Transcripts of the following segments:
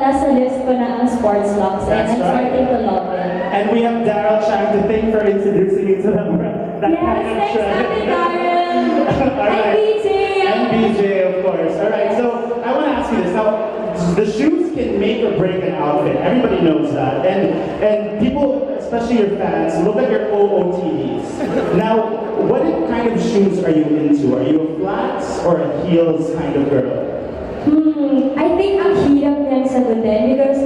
nasa list ko na ang sports locks, and I'm starting to love it. And we have Daryl trying to thank for introducing you to them. That Yes, kind of thanks, trend. Ate Darren! All And right. BJ! And BJ, of course. All right, so I want to ask you this. Now, the shoes can make or break an outfit. Everybody knows that. And people, especially your fans, look at your OOTDs. Now, what kind of shoes are you into? Are you a flats or a heels kind of girl? I think ang hirap yan sagutin because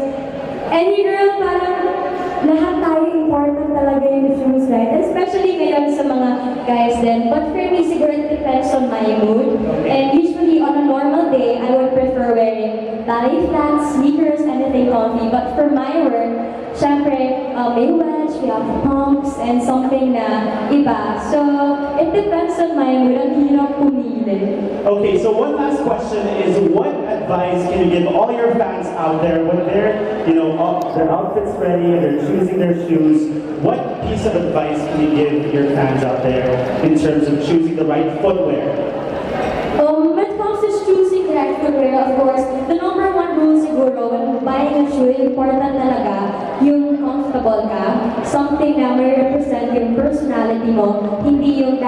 any girl parang lahat tayo important talaga yung shoes, right? Especially ngayon sa mga guys din. But for me, siguro it depends on my mood. And usually on a normal day, I would prefer wearing ballet flats, sneakers, anything comfy. But for my work, syempre, may wedge, we have pumps, and something na iba. So, it depends on my mood. Ang hirap pumili. Okay, so one last question is, what advice can you give all your fans out there when they're, their outfits ready and they're choosing their shoes? What piece of advice can you give your fans out there in terms of choosing the right footwear? When it comes to choosing the right footwear, of course, the number one rule siguro when buying a shoe, important talaga yung comfortable ka. Something na may represent yung personality mo, hindi yung